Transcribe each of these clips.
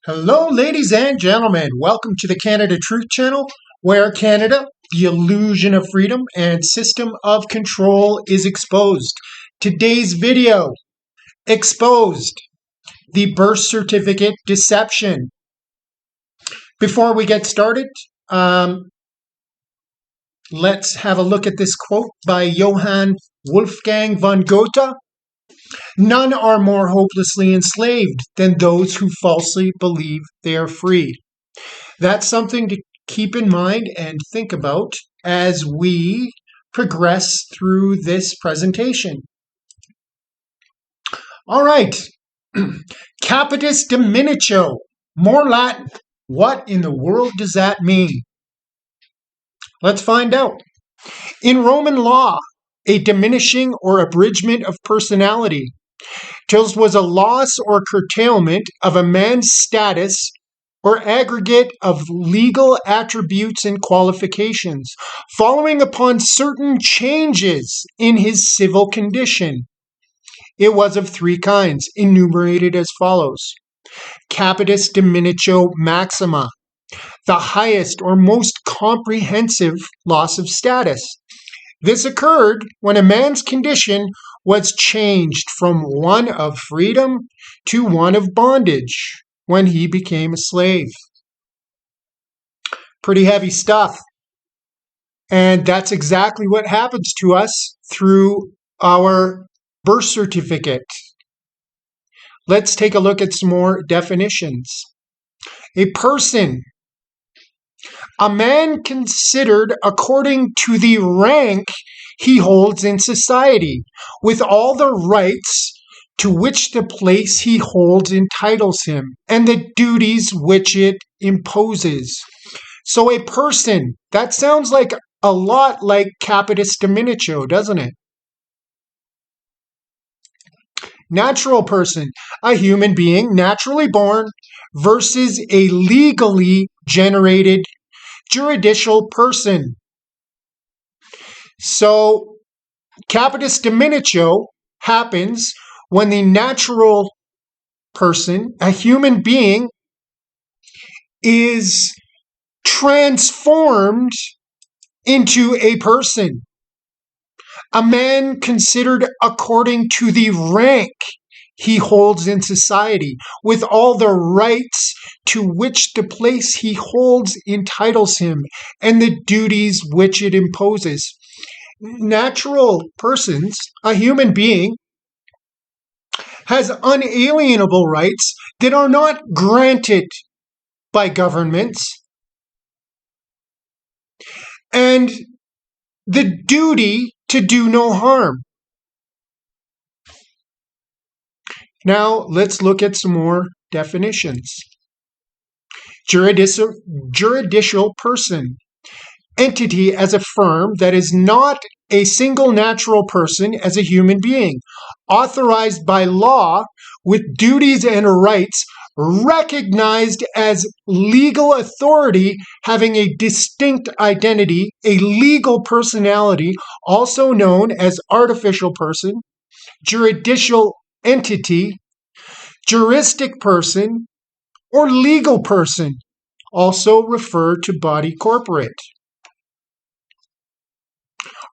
Hello, ladies and gentlemen. Welcome to the Canada Truth Channel, where Canada, the illusion of freedom and system of control is exposed. Today's video, exposed, the birth certificate deception. Before we get started, let's have a look at this quote by Johann Wolfgang von Goethe. None are more hopelessly enslaved than those who falsely believe they are free. That's something to keep in mind and think about as we progress through this presentation. All right. Capitus Diminutio, more Latin. What in the world does that mean? Let's find out. In Roman law, a diminishing or abridgment of personality was a loss or curtailment of a man's status or aggregate of legal attributes and qualifications, following upon certain changes in his civil condition. It was of three kinds, enumerated as follows. Capitus Diminutio maxima, the highest or most comprehensive loss of status. This occurred when a man's condition was changed from one of freedom to one of bondage when he became a slave. Pretty heavy stuff. And that's exactly what happens to us through our birth certificate. Let's take a look at some more definitions. A person, a man considered according to the rank he holds in society, with all the rights to which the place he holds entitles him, and the duties which it imposes. So a person, that sounds like a lot like Capitus Diminutio, doesn't it? Natural person, a human being naturally born versus a legally generated juridical person. So, Capitus Diminutio happens when the natural person, a human being, is transformed into a person. A man considered according to the rank he holds in society, with all the rights to which the place he holds entitles him, and the duties which it imposes. Natural persons, a human being, has unalienable rights that are not granted by governments, and the duty to do no harm. Now, let's look at some more definitions. Juridical person, entity as a firm that is not a single natural person as a human being, authorized by law with duties and rights, recognized as legal authority, having a distinct identity, a legal personality, also known as artificial person, juridical entity, juristic person, or legal person, also referred to body corporate.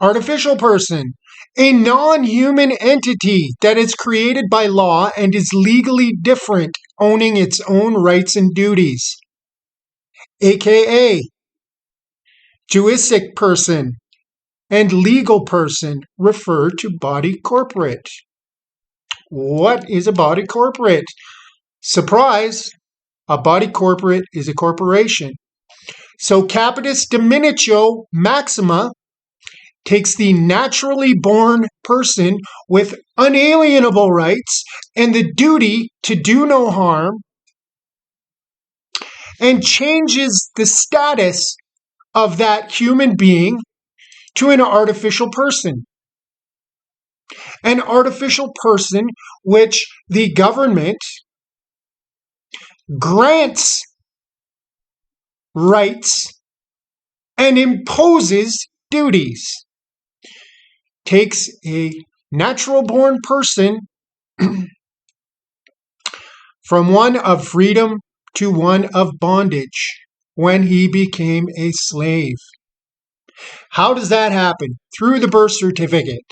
Artificial person, a non-human entity that is created by law and is legally different, owning its own rights and duties, aka juristic person and legal person refer to body corporate. What is a body corporate? Surprise! A body corporate is a corporation. So Capitus Diminutio maxima takes the naturally born person with unalienable rights and the duty to do no harm, and changes the status of that human being to an artificial person. An artificial person which the government grants rights and imposes duties. Takes a natural born person from one of freedom to one of bondage when he became a slave. How does that happen? Through the birth certificate.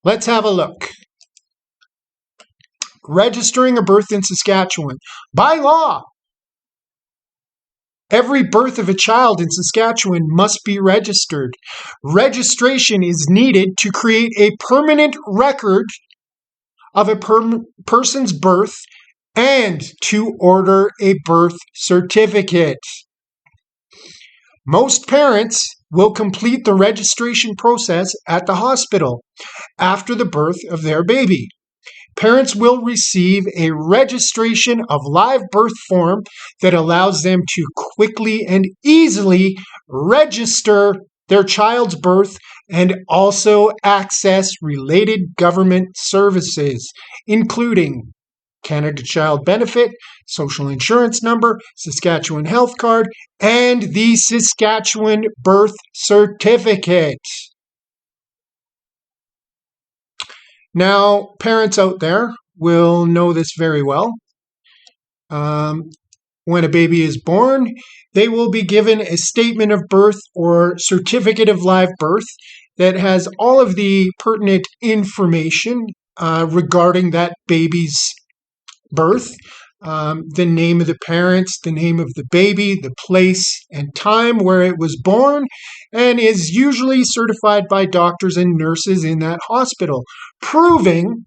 Let's have a look. Registering a birth in Saskatchewan. By law, every birth of a child in Saskatchewan must be registered. Registration is needed to create a permanent record of a person's birth and to order a birth certificate. Most parents will complete the registration process at the hospital after the birth of their baby. Parents will receive a registration of live birth form that allows them to quickly and easily register their child's birth and also access related government services, including Canada Child Benefit, Social Insurance Number, Saskatchewan Health Card, and the Saskatchewan Birth Certificate. Now, parents out there will know this very well. When a baby is born, they will be given a statement of birth or certificate of live birth that has all of the pertinent information regarding that baby's birth, the name of the parents, the name of the baby, the place and time where it was born, and is usually certified by doctors and nurses in that hospital, proving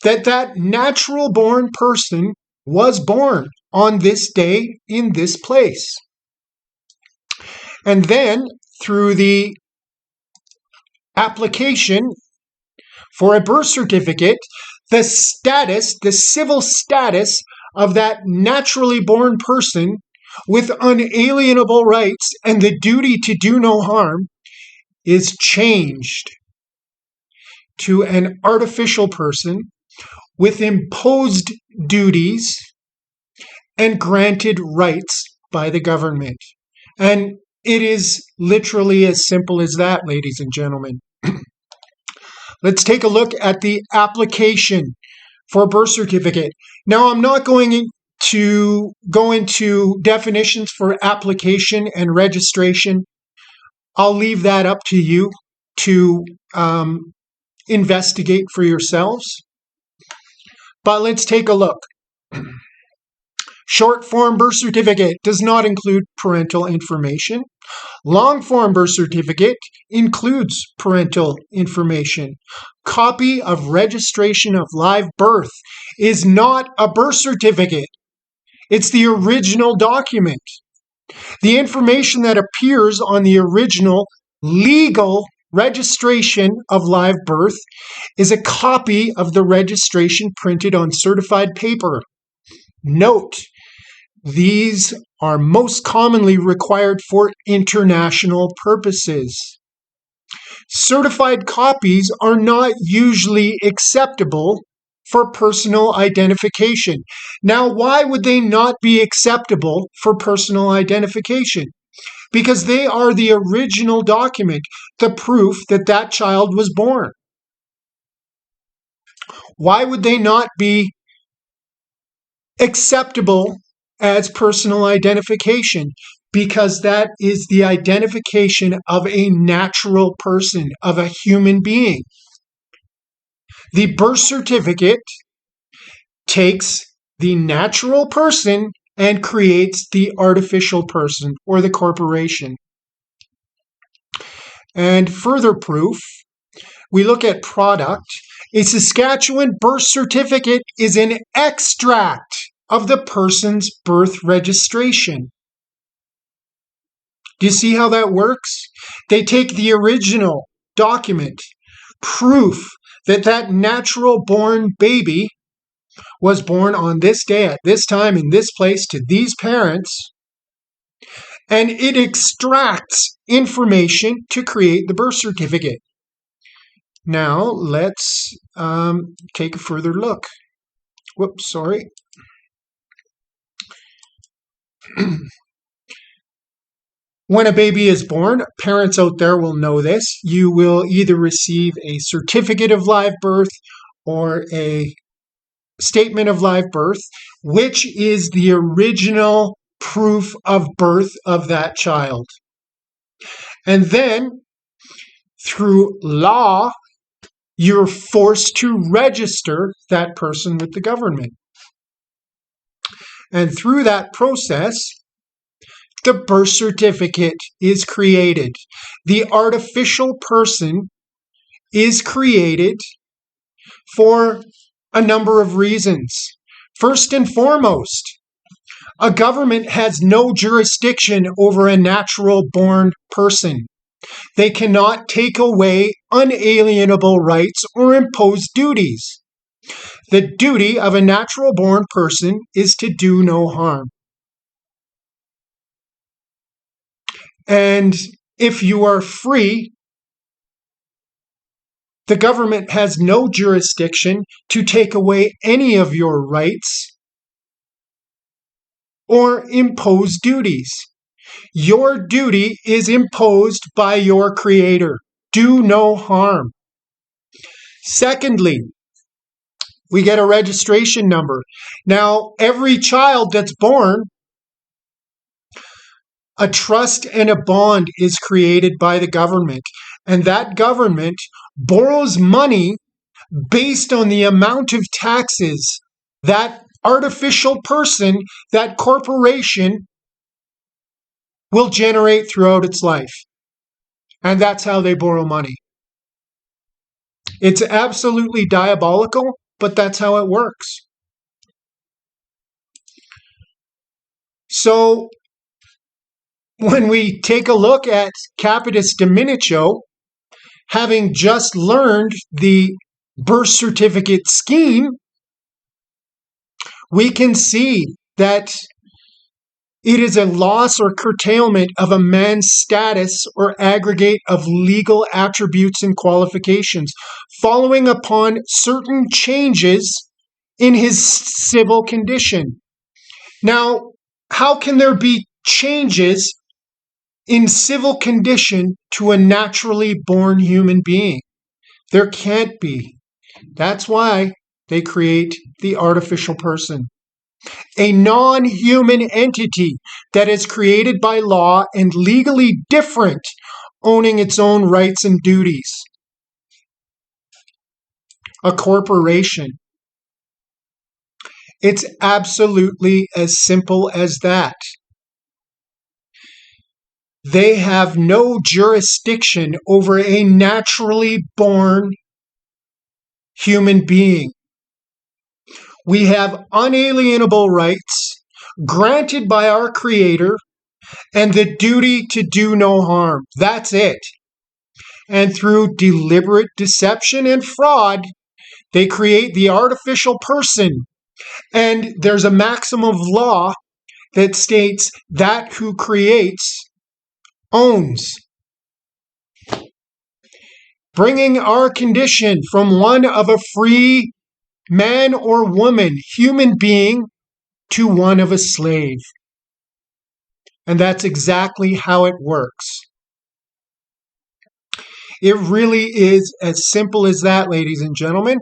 that that natural-born person was born on this day in this place. And then, through the application for a birth certificate, the status, the civil status of that naturally born person with unalienable rights and the duty to do no harm is changed to an artificial person with imposed duties and granted rights by the government. And it is literally as simple as that, ladies and gentlemen. Let's take a look at the application for a birth certificate. Now, I'm not going to go into definitions for application and registration. I'll leave that up to you to investigate for yourselves. But let's take a look. Short form birth certificate does not include parental information. Long form birth certificate includes parental information. Copy of registration of live birth is not a birth certificate. It's the original document. The information that appears on the original legal registration of live birth is a copy of the registration printed on certified paper. Note, these are most commonly required for international purposes. Certified copies are not usually acceptable for personal identification. Now, why would they not be acceptable for personal identification? Because they are the original document, the proof that that child was born. Why would they not be acceptable as personal identification? Because that is the identification of a natural person, of a human being. The birth certificate takes the natural person and creates the artificial person or the corporation. And further proof, we look at product. A Saskatchewan birth certificate is an extract of the person's birth registration. Do you see how that works? They take the original document, proof that that natural born baby was born on this day, at this time, in this place, to these parents, and it extracts information to create the birth certificate. Now, let's take a further look. Whoops, sorry. When a baby is born, parents out there will know this. You will either receive a certificate of live birth or a statement of live birth, which is the original proof of birth of that child. And then, through law, you're forced to register that person with the government. And through that process, the birth certificate is created. The artificial person is created for a number of reasons. First and foremost, a government has no jurisdiction over a natural-born person. They cannot take away unalienable rights or impose duties. The duty of a natural-born person is to do no harm. And if you are free, the government has no jurisdiction to take away any of your rights or impose duties. Your duty is imposed by your Creator. Do no harm. Secondly, we get a registration number. Now, every child that's born, a trust and a bond is created by the government. And that government borrows money based on the amount of taxes that artificial person, that corporation, will generate throughout its life. And that's how they borrow money. It's absolutely diabolical, but that's how it works. So, when we take a look at Capitus Diminutio, having just learned the birth certificate scheme, we can see that it is a loss or curtailment of a man's status or aggregate of legal attributes and qualifications, following upon certain changes in his civil condition. Now, how can there be changes in civil condition to a naturally born human being? There can't be. That's why they create the artificial person. A non-human entity that is created by law and legally different, owning its own rights and duties. A corporation. It's absolutely as simple as that. They have no jurisdiction over a naturally born human being. We have unalienable rights granted by our Creator and the duty to do no harm. That's it. And through deliberate deception and fraud, they create the artificial person. And there's a maxim of law that states that who creates owns. Bringing our condition from one of a free man or woman, human being, to one of a slave. And that's exactly how it works. It really is as simple as that, ladies and gentlemen.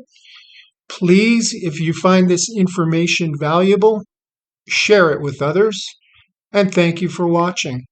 Please, if you find this information valuable, share it with others. And thank you for watching.